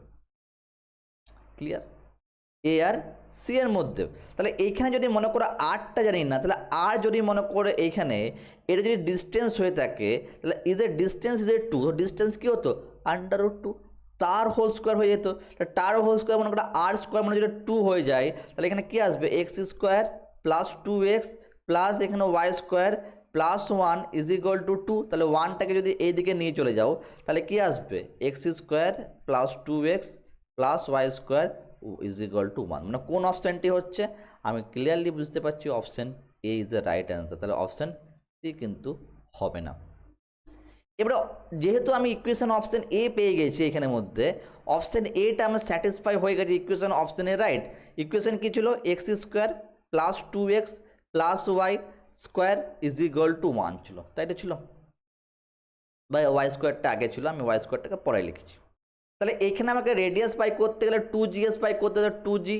ক্লিয়ার? এ আর সি এর মধ্যে, তাহলে এইখানে যদি মনে করো আরটা জানি না, তাহলে আর যদি মনে করে এইখানে এটা যদি ডিস্টেন্স হয়ে থাকে তাহলে is a distance is a 2, distance কী হতো? √2, তার হোল স্কোয়ার হয়ে যেত, তার হোল স্কোয়ার মনে করো আর স্কোয়ার মানে যদি 2 হয়ে যায় তাহলে এখানে কী আসবে? X square plus 2x plus এখানে y square plus one is equal to two, তাহলে ওয়ানটাকে যদি এই দিকে নিয়ে চলে যাও তাহলে কি আসবে x square plus two x plus Y square is equal to one. মানে কোন অপশানটি হচ্ছে, আমি ক্লিয়ারলি বুঝতে পারছি option A is the right answer, তাহলে অপশান সি কিন্তু হবে না। এবারে যেহেতু আমি ইকুয়েশন অপশান এ পেয়ে গেছি, এখানের মধ্যে অপশান এটা আমার স্যাটিসফাই হয়ে গেছে, ইকুয়েশন অপশান এ রাইট। ইকুয়েশন কী ছিল, x square plus two x plus Y square is equal to one ছিল, তাই তো ছিল, বা ওয়াই স্কোয়ারটা আগে ছিল, আমি ওয়াই স্কোয়ারটাকে পরে লিখেছি। তাহলে এইখানে আমাকে রেডিয়াস পাই করতে গেলে টু জিএস পাই করতে গেলে টু জি,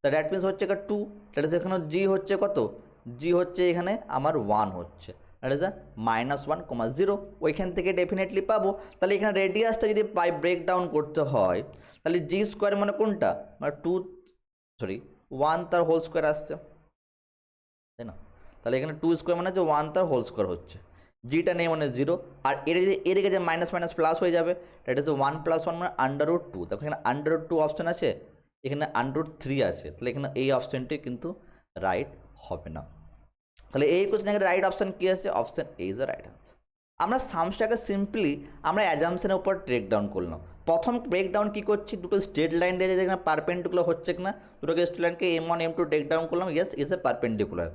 তা দ্যাট মিনস হচ্ছে টু, দ্যাট ইজ এখানে জি হচ্ছে কত, জি হচ্ছে এখানে আমার ওয়ান হচ্ছে, দ্যাট ইজ -1, 0, ওইখান থেকে ডেফিনেটলি পাবো। তাহলে এখানে রেডিয়াসটা যদি পাই ব্রেক ডাউন করতে হয় তাহলে জি স্কোয়ার মানে কোনটা, মানে ওয়ান তার হোল স্কোয়ার আসছে, তাই না? তাহলে এখানে টু স্কোয়ার মানে হচ্ছে ওয়ান তার হোল স্কোয়ার হচ্ছে, জিটা নেই মানে 0, আর এদিকে যে মাইনাস মাইনাস প্লাস হয়ে যাবে, দ্যাট ইজ 1+1 মানে √2। দেখো এখানে √2 অপশান আছে, এখানে √3 আছে, তাহলে এখানে এই অপশানটি কিন্তু রাইট হবে না। তাহলে এই কোশ্চেন এখানে রাইট অপশান কী আছে, option A is the right answer. আমরা সামসটাকে সিম্পলি আমরা অ্যাজাম্পশনের উপর ব্রেক ডাউন করলাম। প্রথম ব্রেক ডাউন কী করছি, দুটো স্ট্রেট লাইন দিয়ে যেখানে পারপেন্ডিকুলার হচ্ছে কিনা, দুটোকে স্ট্রেট লাইনকে M1 M2 ব্রেক ডাউন করলাম, yes is a perpendicular.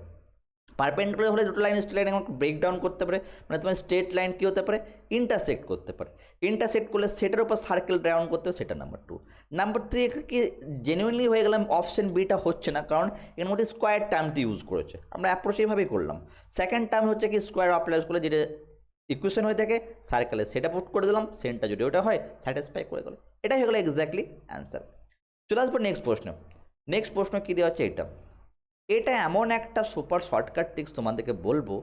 Perpendicular হলে দুটো line straight line break down করতে পারে, মানে তোমার স্ট্রেট লাইন কী হতে পারে, ইন্টারসেক্ট করতে পারে, ইন্টারসেক্ট করলে সেটার উপর সার্কেল ডাউন করতে হবে, সেটা নাম্বার 2। নাম্বার 3 এখানে কি জেনুইনলি হয়ে গেলাম অপশন বিটা হচ্ছে না, কারণ এর মধ্যে স্কোয়ার টার্মটি ইউজ করেছে, আমরা অ্যাপ্রোচ এইভাবেই করলাম। সেকেন্ড টার্ম হচ্ছে কি স্কোয়ার অপ্লাইজ করলে যেটা ইকুয়েশন হয়ে থাকে সার্কেলে সেটা পুট করে দিলাম, সেন্টার যদি ওটা হয় স্যাটিসফাই করে গেল, এটাই হয়ে গেলো এক্স্যাক্টলি অ্যান্সার। চলে আসবো নেক্সট প্রশ্ন। নেক্সট প্রশ্ন কী দেওয়া হচ্ছে, এটা এমন একটা সুপার শর্টকাট ট্রিক্স তোমাদেরকে বলবো,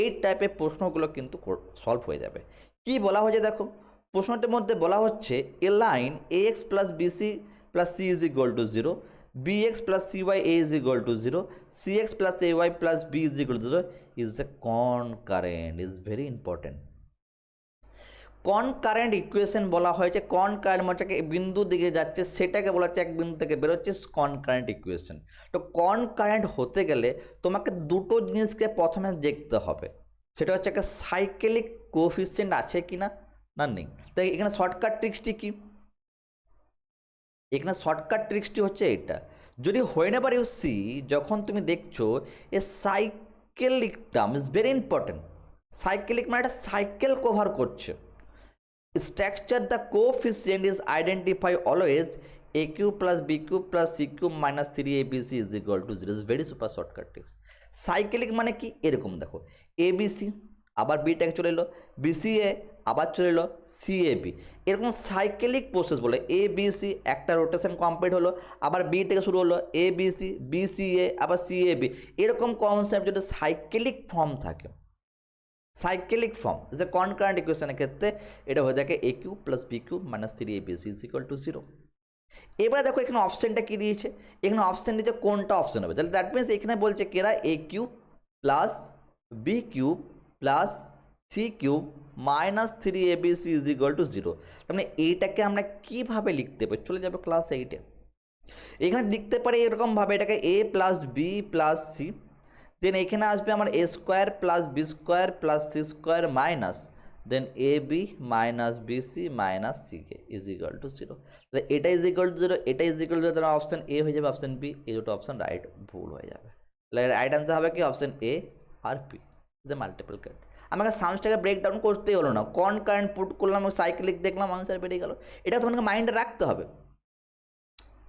এই টাইপের প্রশ্নগুলো কিন্তু সলভ হয়ে যাবে। কি বলা হয়েছে দেখো, প্রশ্নটির মধ্যে বলা হচ্ছে a line ax plus b c plus C is equal to 0, bx plus c y a is equal to 0, cx plus ay plus b is equal to 0 is a concurrent, is very important. Concurrent equation বলা হয়েছে, concurrent মানে বিন্দু দিকে যাচ্ছে সেটাকে বলা হচ্ছে এক বিন্দু থেকে বেরোচ্ছে কনকারেন্ট ইকুয়েশন। তো কনকারেন্ট হতে গেলে তোমাকে দুটো জিনিসকে প্রথমে দেখতে হবে, সেটা হচ্ছে একটা সাইকেলিক কোএফিসিয়েন্ট আছে কিনা, না নেই। তাই এখানে শর্টকাট ট্রিক্সটি কি, এখানে শর্টকাট ট্রিক্সটি হচ্ছে এটা, যদি হোয়েনেভার ইউ সি, যখন তুমি দেখছো এ সাইকেলিক টার্ম ইজ ভেরি ইম্পর্টেন্ট, সাইকেলিক মানে একটা সাইকেল কভার করছে, structure the coefficient is identify always a cube plus b cube plus c cube minus 3abc is equal to 0 is very super shortcut tricks। সাইকেলিক মানে কি, এরকম দেখো abc আবার বিটাকে চলে এলো, bca আবার চলে এলো cab, এরকম সাইকেলিক প্রসেস বলে abc একটা রোটেশন কমপ্লিট হলো, আবার বি থেকে শুরু হলো abc bca আবার cab, এরকম কনসেপ্ট যদি সাইকেলিক ফর্ম থাকে, সাইকেলিক ফর্ম যে কনকারেন্ট ইকুয়েশনের ক্ষেত্রে এটা হয়ে থাকে a cube plus b cube minus 3abc is equal to 0। এবারে দেখো এখানে অপশানটা কী দিয়েছে, এখানে অপশান দিয়েছে কোনটা অপশান হবে, তাহলে দ্যাট মিনস এখানে বলছে কেরা a cube plus b cube plus c cube minus 3abc is equal to 0। তার মানে এইটাকে আমরা কীভাবে লিখতে পারি, চলে যাবে ক্লাস 8-এ, এখানে লিখতে পারি এরকমভাবে, এটাকে a plus b plus c, then এখানে আসবে আমার a square plus b square plus c square minus then a b minus b c minus c কে ইজ ইকুয়াল টু 0। তাহলে এটা ইজ ইকুয়াল টু 0, এটা ইজ ইকুয়াল টু 0, তাহলে option A হয়ে যাবে, অপশান বি, এই দুটো অপশান রাইট ভুল হয়ে যাবে। তাহলে রাইট আনসার হবে কি অপশান এ আর বি, যে মাল্টিপল কারেন্ট। আমাকে সামসটাকে ব্রেক ডাউন করতেই হলো না, কোন কারেন্ট পুট করলাম, সাইকেলিক দেখলাম, আনসার বেরিয়ে গেল। এটা তোমাকে মাইন্ডে রাখতে হবে,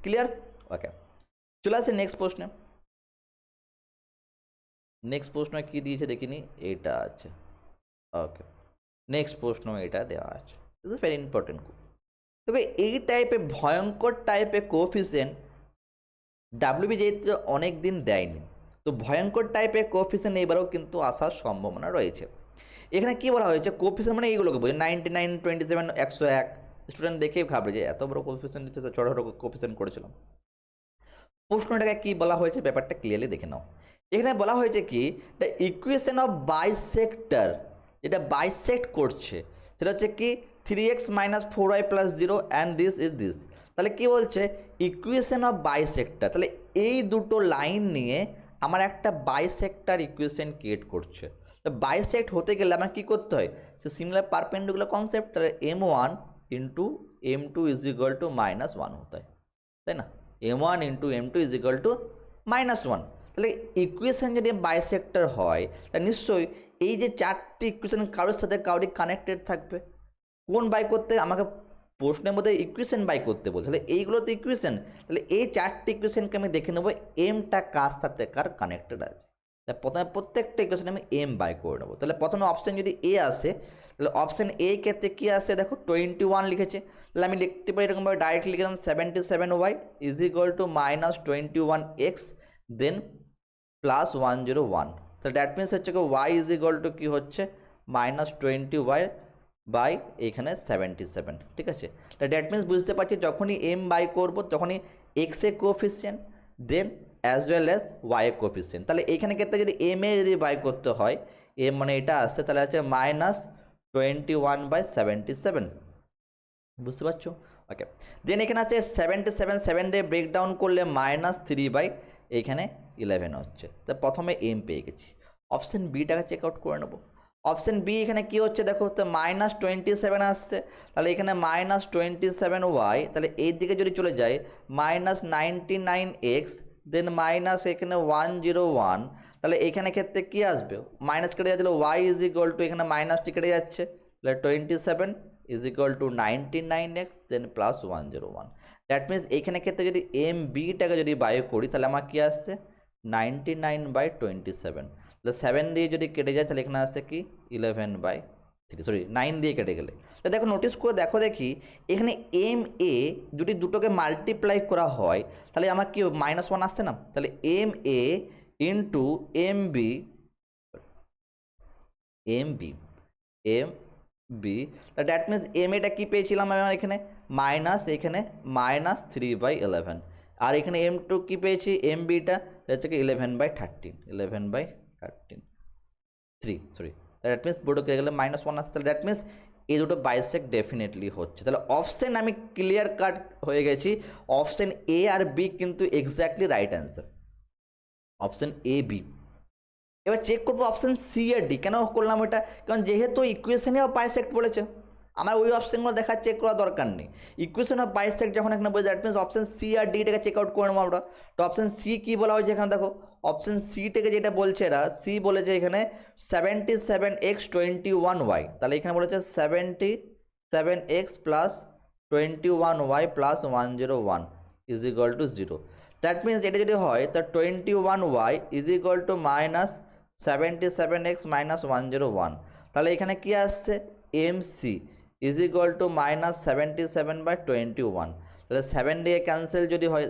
ক্লিয়ার? ওকে, চলে আসে নেক্সট প্রশ্নে। নেক্সট প্রশ্ন কি দিয়েছে দেখিনি, এটা আছে, ওকে নেক্সট প্রশ্ন এটা দেওয়া আছে, দিস ইজ ভেরি ইম্পর্টেন্ট। দেখো এই টাইপের ভয়ঙ্কর টাইপের কোএফিসিয়েন্ট ডাব্লিউবি যেহেতু অনেক দিন দেয়নি, তো ভয়ঙ্কর টাইপের কোএফিসিয়েন্ট এবারেও কিন্তু আসার সম্ভাবনা রয়েছে। এখানে কি বলা হয়েছে, কোএফিসিয়েন্ট মানে এইগুলোকে বোঝে 99, 27, 101, স্টুডেন্ট দেখেই ভাববে যে এত বড় কোএফিসিয়েন্ট ছোটো ছোটো কোএফিসিয়েন্ট করেছিলাম। প্রশ্নটাকে কি বলা হয়েছে ব্যাপারটা ক্লিয়ারলি দেখে নাও। এখানে বলা হয়েছে কি দ্য ইকুয়েশন অফ বাইসেক্টর, যেটা বাইসেক্ট করছে সেটা হচ্ছে কি 3x minus 4y plus 0 and this is this. তাহলে কি বলছে ইকুয়েশন অফ বাইসেক্টর, তাহলে এই দুটো লাইন নিয়ে আমার একটা বাইসেক্টর ইকুয়েশন ক্রিয়েট করছে। তো বাইসেক্ট হতে গেলে আমার কী করতে হয়, সে সিমিলার পারপেন্ডিকুলার কনসেপ্ট, তাহলে M1 into M2 is equal two -1 হতে হয়, তাই না? M1 into M2 is equal two -1। তাহলে ইকুয়েশন যদি বাইসেক্টর হয় তা নিশ্চয়ই এই যে চারটি ইকুয়েশন কারোর সাথে কারোরই কানেক্টেড থাকবে। কোন বাই করতে আমাকে প্রশ্নের মধ্যে ইকুয়েশন বাই করতে বলছে, তাহলে এইগুলো তো ইকুয়েশন, তাহলে এই চারটি ইকুয়েশনকে আমি দেখে নেবো এমটা কার সাথে কার কানেক্টেড আছে। তাহলে প্রথমে প্রত্যেকটা ইকুয়েশন আমি এম বাই করে নেবো। তাহলে প্রথমে অপশান যদি এ আসে, তাহলে অপশান এ ক্ষেত্রে কী আসে দেখো 21 লিখেছে, তাহলে আমি লিখতে পারি এরকমভাবে ডাইরেক্টলি লিখলাম 77y is equal two -21x দেন +101। তাহলে দ্যাট মিনস হচ্ছে কি y ইজ ইকুয়াল টু কী হচ্ছে -20y বাই এখানে 77, ঠিক আছে? তাহলে দ্যাট মিনস বুঝতে পারছি যখনই এম বাই করবো তখনই x A coefficient then as well as Y A coefficient. তাহলে এইখানে ক্ষেত্রে যদি এম এ যদি বাই করতে হয়, এম মানে এটা আসছে, তাহলে হচ্ছে -21/77, বুঝতে পারছো? ওকে, দেন এখানে আছে 77, 7 ডে ব্রেকডাউন করলে -3 এখানে 11 হচ্ছে। তা প্রথমে এম পেয়ে গেছি, অপশান বিটাকে চেক আউট করে নেবো। অপশান বি এখানে কী হচ্ছে দেখো, তো -27 আসছে, তাহলে এখানে -27y, তাহলে এই দিকে যদি চলে যায় -99x দেন মাইনাস এখানে 101, তাহলে এখানে ক্ষেত্রে কী আসবে, মাইনাস কেটে যাচ্ছে, y ইজ ইকুয়াল টু এখানে মাইনাসটি কেটে যাচ্ছে, তাহলে 27 is equal to 99x then +101। That means এইখানে ক্ষেত্রে যদি এম বিটাকে যদি বাই করি তাহলে আমার কী আসছে 99/27, তাহলে 7 দিয়ে যদি কেটে যায় তাহলে এখানে আসছে কি 11/3, সরি 9 দিয়ে কেটে গেলে। তো দেখো নোটিস করে দেখো দেখি এখানে এম এ যদি দুটোকে মাল্টিপ্লাই করা হয় তাহলে আমার কি -1 আসছে না, তাহলে M A into M B তাহলে দ্যাট মিনস এম এটা কী পেয়েছিলাম আমি এখানে এখানে -3/11, আর এখানে এম টু কী পেয়েছি এম বিটা হচ্ছে কি 11/13 সরি, দ্যাট মিনস বোর্ডে কেটে গেলে -1 আসছে, তাহলে দ্যাট মিনস এই দুটো বাইসেক্ট ডেফিনেটলি হচ্ছে। তাহলে অপশান আমি ক্লিয়ার কাট হয়ে গেছি, অপশান এ আর বি কিন্তু exactly right answer, option A B. এবার চেক করবো অপশান সি আর ডি, কেন করলাম এটা, কারণ যেহেতু ইকুয়েশনে বাইসেক্ট বলেছে আমার ওই অপশানগুলো দেখার চেক করার দরকার নেই, ইকুয়েশন অফ বাইসেক্ট যখন এখানে বলছে দ্যাট মিনস অপশান সি আর ডিটাকে চেক আউট করে নেবো আমরা। তো অপশান সি কী বলা হয়েছে এখানে দেখো, অপশান সিটাকে যেটা বলছে এরা, সি বলেছে এখানে 77x21y, তাহলে এখানে বলেছে 77x + 21y + 101 is equal to 0। That means এটা যদি হয় তা 21y is equal two -77x - 101, তাহলে এখানে কি আসছে M C is equal to -77/21, তাহলে 7 দিয়ে ক্যান্সেল যদি হয়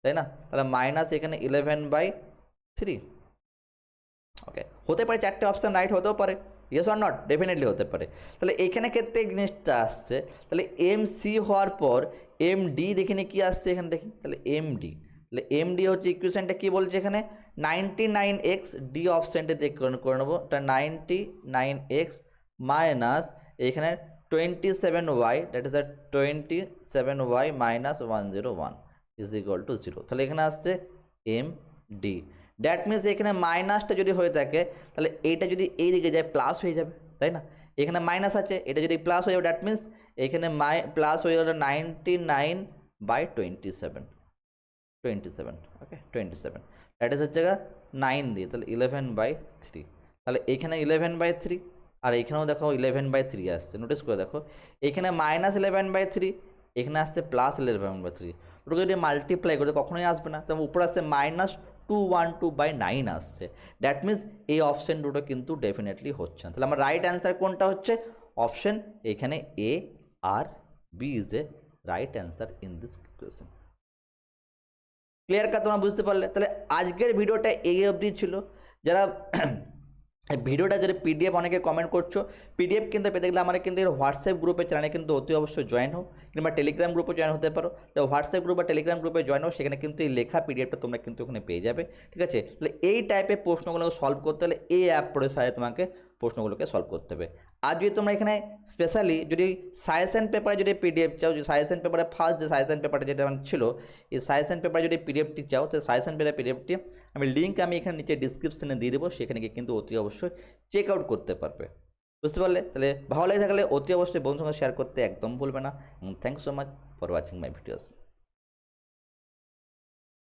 তাই না, তাহলে মাইনাস এখানে 11/3। ওকে, হতে পারে চারটে অপশান রাইট হতেও পারে, ইয়েস অর নট, ডেফিনেটলি হতে পারে। তাহলে এখানে ক্ষেত্রে জিনিসটা আসছে, তাহলে এম সি হওয়ার পর এম ডি দেখিনি কি আসছে এখানে দেখি, তাহলে এম ডি, তাহলে এম ডি হচ্ছে ইকুয়েশনটা কী বলছে এখানে 99x ডি অপশানটা দেখ করে নেবো, এটা 99x মাইনাস এখানে 27y, that is 27y - 101 is equal to 0, তাহলে এখানে আসছে এম ডি। দ্যাট মিনস এখানে মাইনাসটা যদি হয়ে থাকে তাহলে এইটা যদি এই দিকে যায় প্লাস হয়ে যাবে, তাই না? এখানে মাইনাস আছে, এটা যদি প্লাস হয়ে যাবে দ্যাট মিনস এখানে প্লাস হয়ে যাবে 99/27, ওকে 27, দ্যাট ইজ হচ্ছে 9 দিয়ে, তাহলে 11/3, তাহলে এখানে 11/3 আর এখানেও দেখো 11/3 আসছে, নোটিস করে দেখো এখানে -11/3 এখানে আসছে +11/3, ওটাকে যদি মাল্টিপ্লাই করে কখনোই আসবে না, তবে উপরে আসছে -212/9 আসছে। দ্যাট মিনস এই অপশান দুটো কিন্তু ডেফিনেটলি হচ্ছে না, তাহলে আমার রাইট অ্যান্সার কোনটা হচ্ছে অপশান এখানে এ আর b is a right answer in this question. Clear cut তোমরা বুঝতে পারলে? তাহলে আজকের ভিডিওটা এই অবধি ছিল। যারা ভিডিওটা যদি পিডিএফ অনেকে কমেন্ট করছো, পিডিএফ কিন্তু পেতে গেলে আমার কিন্তু হোয়াটসঅ্যাপ গ্রুপে চ্যানেলে কিন্তু অতি অবশ্যই জয়েন হোক, কিংবা টেলিগ্রাম গ্রুপে জয়েন হতে পারো। তো হোয়াটসঅ্যাপ গ্রুপ বা টেলিগ্রাম গ্রুপে জয়েন হোক, সেখানে কিন্তু এই লেখা পিডিএফটা তোমরা কিন্তু ওখানে পেয়ে যাবে, ঠিক আছে? তাহলে এই টাইপের প্রশ্নগুলো সলভ করতে হলে এই অ্যাপ পড়ে সাহায্যে তোমাকে প্রশ্নগুলোকে সলভ করতে হবে। আর যদি তোমরা এখানে স্পেশালি যদি সাজেশন পেপারে যদি পিডিএফ চাও, যে সাজেশন পেপারে ফার্স্ট যে সাজেশন পেপারটা যেটা ছিল, এই সাজেশন পেপারে যদি পিডিএফটি চাও, তো সাজেশন পেপারে পিডিএফটি লিঙ্ক আমি এখানে নিচে ডিসক্রিপশনে দিয়ে দেবো, সেখানে গিয়ে কিন্তু অতি অবশ্যই চেক আউট করতে পারবে। বুঝতে পারলে? তাহলে ভালো লাগে থাকলে অতি অবশ্যই বন্ধুদের সঙ্গে শেয়ার করতে একদম ভুলবে না। Thank so much for watching my videos.